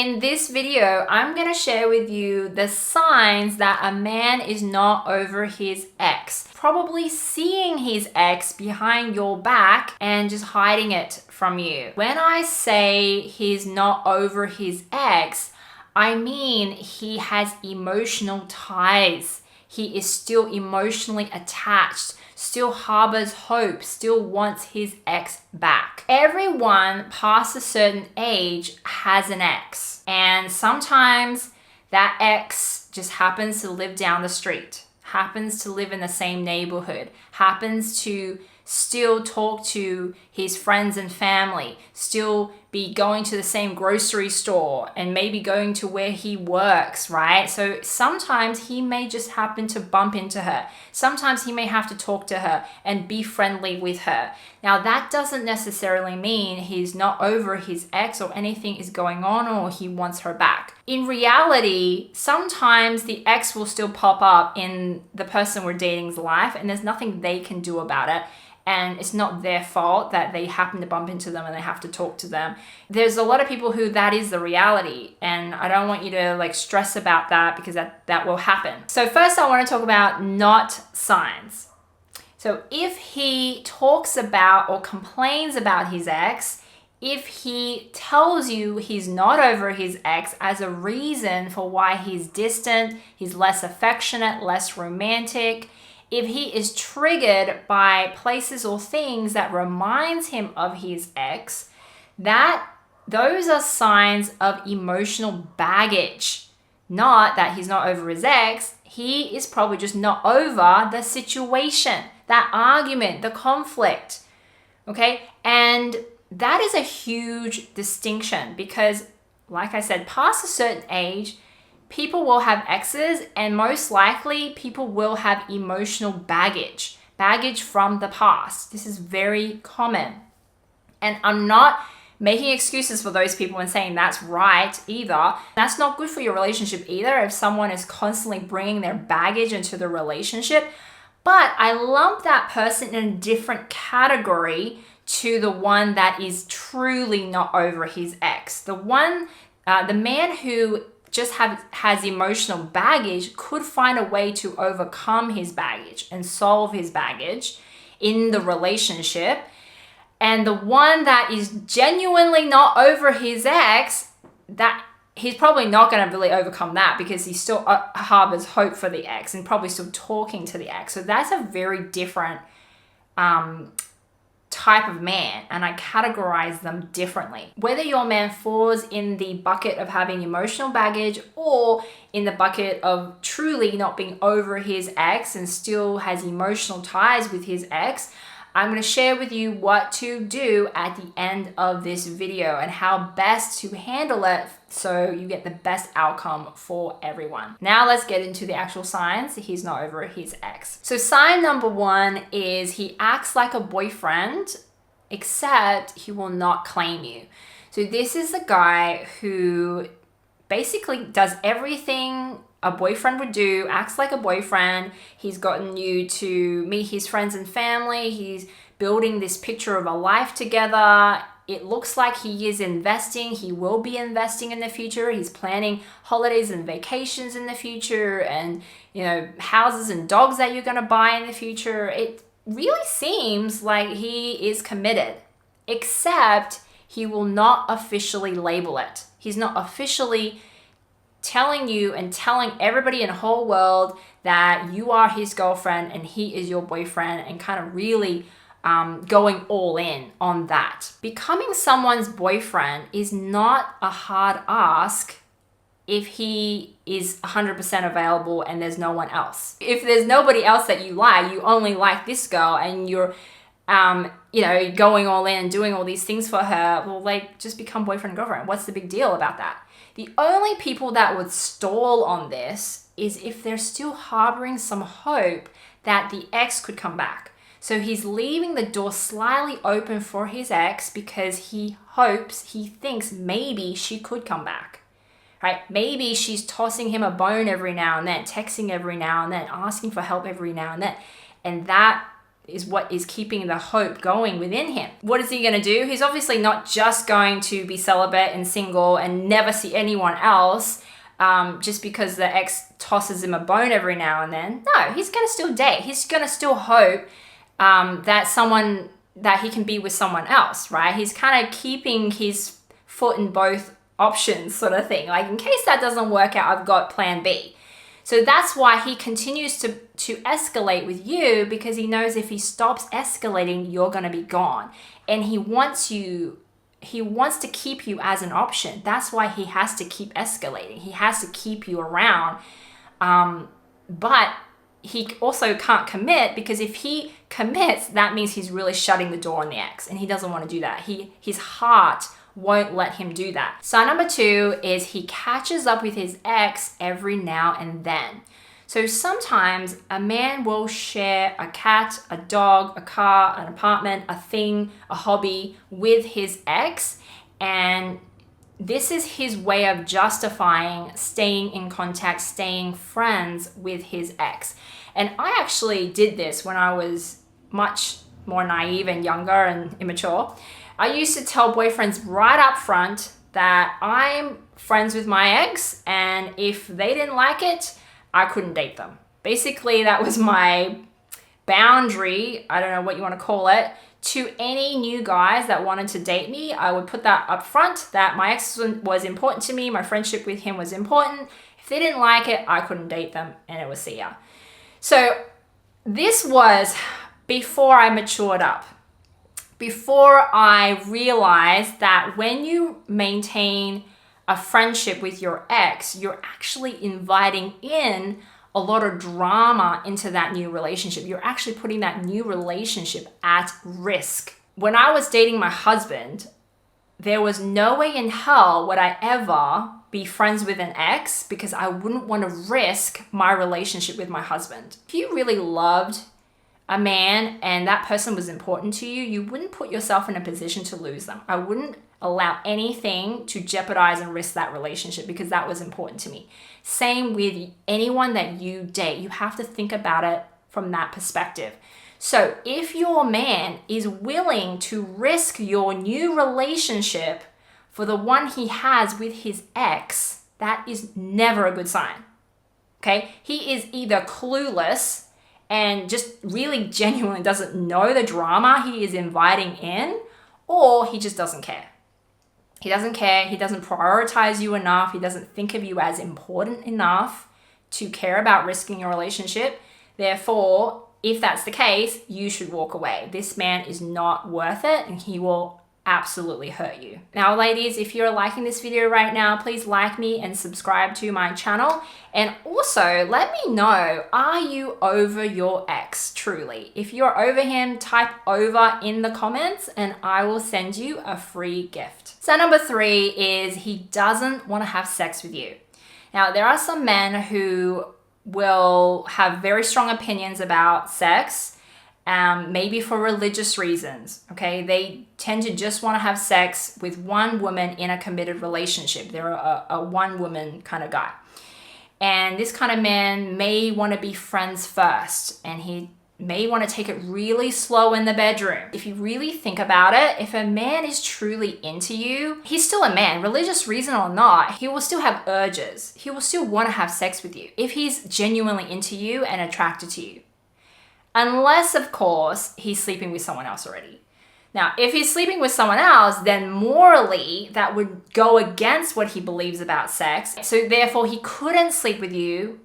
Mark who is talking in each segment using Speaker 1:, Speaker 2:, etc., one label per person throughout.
Speaker 1: In this video, I'm going to share with you the signs that a man is not over his ex. Probably seeing his ex behind your back and just hiding it from you. When I say he's not over his ex, I mean he has emotional ties. He is still emotionally attached, still harbors hope, still wants his ex back. Everyone past a certain age has an ex, and sometimes that ex just happens to live down the street, happens to live in the same neighborhood, happens to still talk to his friends and family, still be going to the same grocery store and maybe going to where he works, right? So sometimes he may just happen to bump into her. Sometimes he may have to talk to her and be friendly with her. Now that doesn't necessarily mean he's not over his ex or anything is going on or he wants her back. In reality, sometimes the ex will still pop up in the person we're dating's life and there's nothing they can do about it. And it's not their fault that they happen to bump into them and they have to talk to them. There's a lot of people who that is the reality, and I don't want you to stress about that because that will happen. So first I want to talk about not signs. So if he talks about or complains about his ex, if he tells you he's not over his ex as a reason for why he's distant, he's less affectionate, less romantic, if he is triggered by places or things that reminds him of his ex, those are signs of emotional baggage. Not that he's not over his ex, he is probably just not over the situation, that argument, the conflict, okay? And that is a huge distinction because, like I said, past a certain age, people will have exes and most likely people will have emotional baggage from the past. This is very common. And I'm not making excuses for those people and saying that's right either. That's not good for your relationship either if someone is constantly bringing their baggage into the relationship. But I lump that person in a different category to the one that is truly not over his ex. The man who just has emotional baggage could find a way to overcome his baggage and solve his baggage in the relationship. And the one that is genuinely not over his ex, that he's probably not going to really overcome that because he still harbors hope for the ex and probably still talking to the ex. So that's a very different type of man, and I categorize them differently. Whether your man falls in the bucket of having emotional baggage or in the bucket of truly not being over his ex and still has emotional ties with his ex, I'm going to share with you what to do at the end of this video and how best to handle it so you get the best outcome for everyone. Now let's get into the actual signs that he's not over his ex. So sign number one is he acts like a boyfriend, except he will not claim you. So this is the guy who basically does everything a boyfriend would do, acts like a boyfriend. He's gotten you to meet his friends and family. He's building this picture of a life together. It looks like he is investing. He will be investing in the future. He's planning holidays and vacations in the future and, houses and dogs that you're going to buy in the future. It really seems like he is committed, except he will not officially label it. He's not officially telling you and telling everybody in the whole world that you are his girlfriend and he is your boyfriend and kind of really going all in on that. Becoming someone's boyfriend is not a hard ask if he is 100% available and there's no one else. If there's nobody else that you like, you only like this girl and you're going all in and doing all these things for her, well, just become boyfriend and girlfriend. What's the big deal about that? The only people that would stall on this is if they're still harboring some hope that the ex could come back. So he's leaving the door slightly open for his ex because he thinks maybe she could come back, right? Maybe she's tossing him a bone every now and then, texting every now and then, asking for help every now and then. And that is what is keeping the hope going within him. What is he going to do? He's obviously not just going to be celibate and single and never see anyone else just because the ex tosses him a bone every now and then. No, he's going to still date. He's going to still hope that he can be with someone else, right? He's kind of keeping his foot in both options sort of thing. Like, in case that doesn't work out, I've got plan B. So that's why he continues to escalate with you, because he knows if he stops escalating, you're going to be gone. And he wants to keep you as an option. That's why he has to keep escalating. He has to keep you around. But he also can't commit, because if he commits, that means he's really shutting the door on the ex, and he doesn't want to do that. His heart won't let him do that. Sign number 2 is he catches up with his ex every now and then. So sometimes a man will share a cat, a dog, a car, an apartment, a thing, a hobby with his ex, and this is his way of justifying staying in contact, staying friends with his ex. And I actually did this when I was much more naive and younger and immature. I used to tell boyfriends right up front that I'm friends with my ex, and if they didn't like it, I couldn't date them. Basically, that was my boundary, I don't know what you want to call it, to any new guys that wanted to date me. I would put that up front, that my ex was important to me, my friendship with him was important. If they didn't like it, I couldn't date them, and it was see ya. So this was before I matured up. Before I realized that when you maintain a friendship with your ex, you're actually inviting in a lot of drama into that new relationship. You're actually putting that new relationship at risk. When I was dating my husband, there was no way in hell would I ever be friends with an ex, because I wouldn't want to risk my relationship with my husband. If you really loved a man and that person was important to you, you wouldn't put yourself in a position to lose them. I wouldn't allow anything to jeopardize and risk that relationship, because that was important to me. Same with anyone that you date. You have to think about it from that perspective. So if your man is willing to risk your new relationship for the one he has with his ex, that is never a good sign. Okay? He is either clueless and just really genuinely doesn't know the drama he is inviting in, or he just doesn't care. He doesn't care. He doesn't prioritize you enough. He doesn't think of you as important enough to care about risking your relationship. Therefore, if that's the case, you should walk away. This man is not worth it, and he will absolutely hurt you. Now, ladies, if you're liking this video right now, please like me and subscribe to my channel. And also let me know, are you over your ex truly? If you're over him, type over in the comments and I will send you a free gift. So number 3 is he doesn't want to have sex with you. Now, there are some men who will have very strong opinions about sex, maybe for religious reasons, okay? They tend to just want to have sex with one woman in a committed relationship. They're a one woman kind of guy. And this kind of man may want to be friends first, and he may want to take it really slow in the bedroom. If you really think about it, if a man is truly into you, he's still a man, religious reason or not, he will still have urges. He will still want to have sex with you if he's genuinely into you and attracted to you. Unless, of course, he's sleeping with someone else already. Now, if he's sleeping with someone else, then morally that would go against what he believes about sex. So therefore, he couldn't sleep with you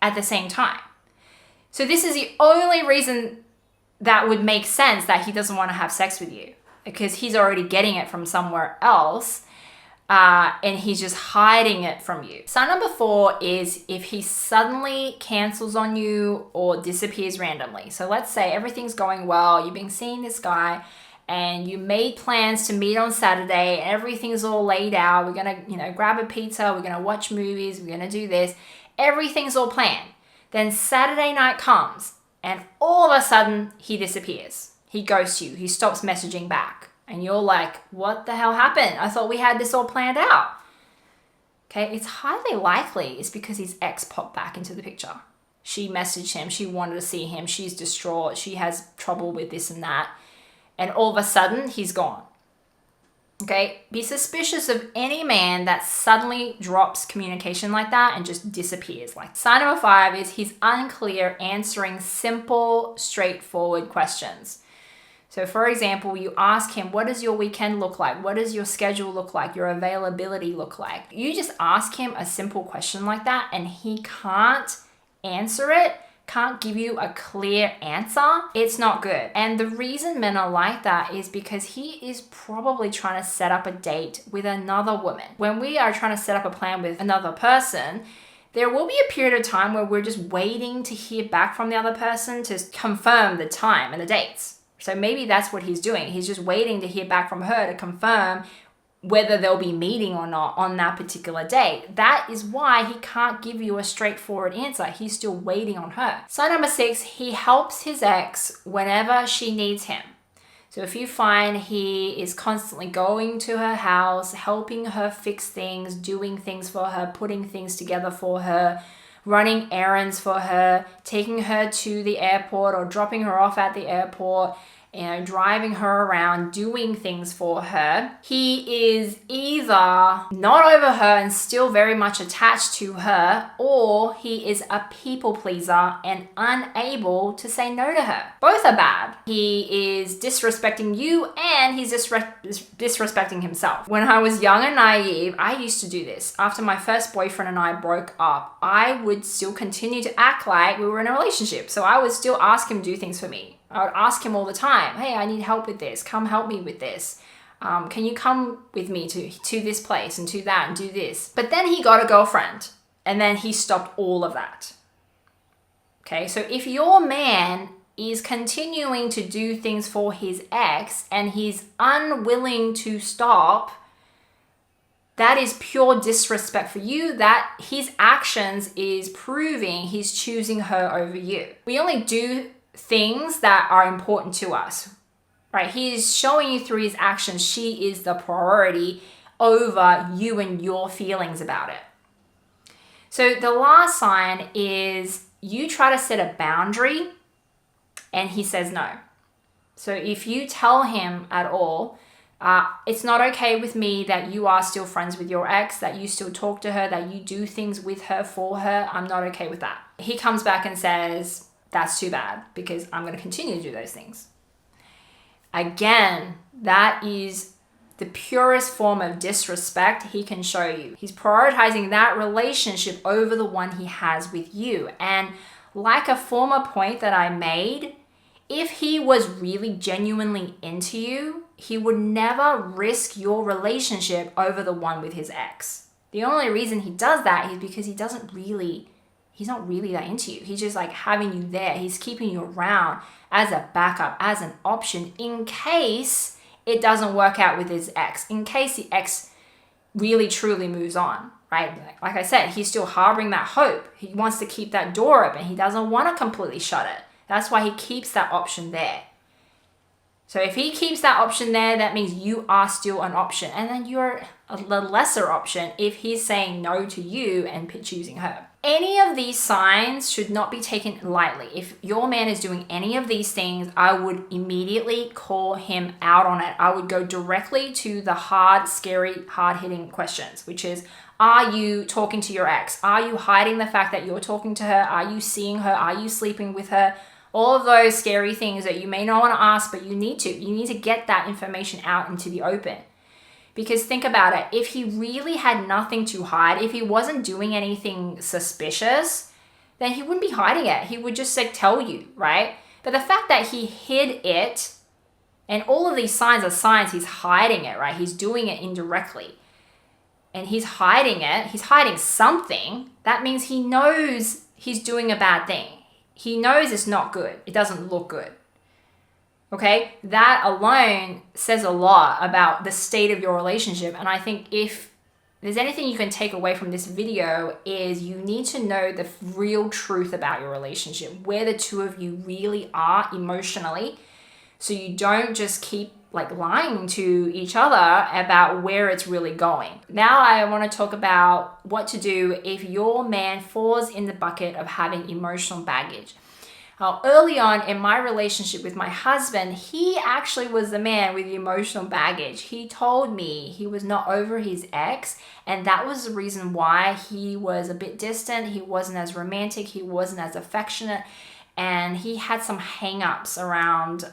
Speaker 1: at the same time. So this is the only reason that would make sense that he doesn't want to have sex with you, because he's already getting it from somewhere else. And he's just hiding it from you. Sign number 4 is if he suddenly cancels on you or disappears randomly. So let's say everything's going well, you've been seeing this guy and you made plans to meet on Saturday, and everything's all laid out. We're gonna, grab a pizza, we're gonna watch movies, we're gonna do this. Everything's all planned. Then Saturday night comes and all of a sudden he disappears. He ghosts you, he stops messaging back. And you're like, what the hell happened? I thought we had this all planned out. Okay, it's highly likely it's because his ex popped back into the picture. She messaged him. She wanted to see him. She's distraught. She has trouble with this and that. And all of a sudden, he's gone. Okay? Be suspicious of any man that suddenly drops communication like that and just disappears. Like, sign number 5 is he's unclear answering simple, straightforward questions. So for example, you ask him, what does your weekend look like? What does your schedule look like? Your availability look like? You just ask him a simple question like that and he can't answer it, can't give you a clear answer. It's not good. And the reason men are like that is because he is probably trying to set up a date with another woman. When we are trying to set up a plan with another person, there will be a period of time where we're just waiting to hear back from the other person to confirm the time and the dates. So maybe that's what he's doing. He's just waiting to hear back from her to confirm whether they'll be meeting or not on that particular date. That is why he can't give you a straightforward answer. He's still waiting on her. Sign number 6, he helps his ex whenever she needs him. So if you find he is constantly going to her house, helping her fix things, doing things for her, putting things together for her, running errands for her, taking her to the airport or dropping her off at the airport, driving her around, doing things for her. He is either not over her and still very much attached to her, or he is a people pleaser and unable to say no to her. Both are bad. He is disrespecting you and he's disrespecting himself. When I was young and naive, I used to do this. After my first boyfriend and I broke up, I would still continue to act like we were in a relationship. So I would still ask him to do things for me. I would ask him all the time, hey, I need help with this. Come help me with this. Can you come with me to this place and to that and do this? But then he got a girlfriend and then he stopped all of that. Okay, so if your man is continuing to do things for his ex and he's unwilling to stop, that is pure disrespect for you. That his actions is proving he's choosing her over you. We only do things that are important to us, right? He's showing you through his actions she is the priority over you and your feelings about it. So the last sign is you try to set a boundary and he says no. So if you tell him at all, it's not okay with me that you are still friends with your ex, that you still talk to her, that you do things with her, for her, I'm not okay with that. He comes back and says, that's too bad because I'm going to continue to do those things. Again, that is the purest form of disrespect he can show you. He's prioritizing that relationship over the one he has with you. And like a former point that I made, if he was really genuinely into you, he would never risk your relationship over the one with his ex. The only reason he does that is because he's not really that into you. He's just like having you there. He's keeping you around as a backup, as an option in case it doesn't work out with his ex, in case the ex really truly moves on, right? Like I said, he's still harboring that hope. He wants to keep that door open. He doesn't want to completely shut it. That's why he keeps that option there. So if he keeps that option there, that means you are still an option. And then you're the lesser option if he's saying no to you and choosing her. Any of these signs should not be taken lightly. If your man is doing any of these things, I would immediately call him out on it. I would go directly to the hard, scary, hard-hitting questions, which is, are you talking to your ex? Are you hiding the fact that you're talking to her? Are you seeing her? Are you sleeping with her? All of those scary things that you may not want to ask, but you need to. You need to get that information out into the open. Because think about it, if he really had nothing to hide, if he wasn't doing anything suspicious, then he wouldn't be hiding it. He would just tell you, right? But the fact that he hid it, and all of these signs are signs he's hiding it, right? He's doing it indirectly. And he's hiding it, he's hiding something. That means he knows he's doing a bad thing. He knows it's not good. It doesn't look good. Okay, that alone says a lot about the state of your relationship. And I think if there's anything you can take away from this video is you need to know the real truth about your relationship, where the two of you really are emotionally, so you don't just keep like lying to each other about where it's really going. Now I want to talk about what to do if your man falls in the bucket of having emotional baggage. Early on in my relationship with my husband, he actually was the man with the emotional baggage. He told me he was not over his ex, and that was the reason why he was a bit distant. He wasn't as romantic, he wasn't as affectionate, and he had some hang-ups around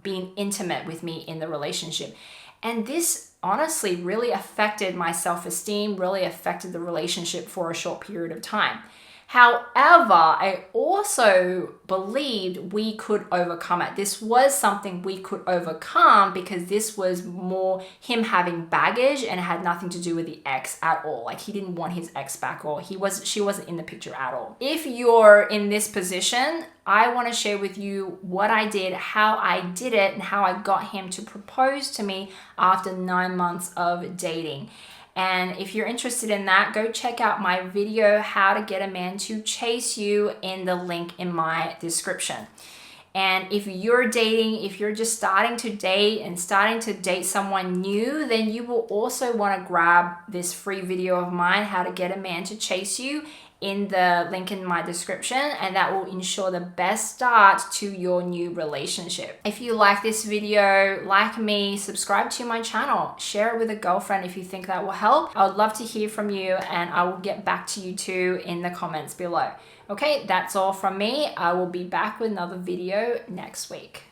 Speaker 1: being intimate with me in the relationship. And this honestly really affected my self-esteem, really affected the relationship for a short period of time. However, I also believed we could overcome it. This was something we could overcome because this was more him having baggage and it had nothing to do with the ex at all. Like he didn't want his ex back, or she wasn't in the picture at all. If you're in this position, I want to share with you what I did, how I did it, and how I got him to propose to me after 9 months of dating. And if you're interested in that, go check out my video, How to Get a Man to Chase You, in the link in my description. And if you're dating, if you're just starting to date someone new, then you will also want to grab this free video of mine, How to Get a Man to Chase You, in the link in my description, and that will ensure the best start to your new relationship. If you like this video, like me, subscribe to my channel, share it with a girlfriend if you think that will help. I would love to hear from you, and I will get back to you too in the comments below. Okay, that's all from me. I will be back with another video next week.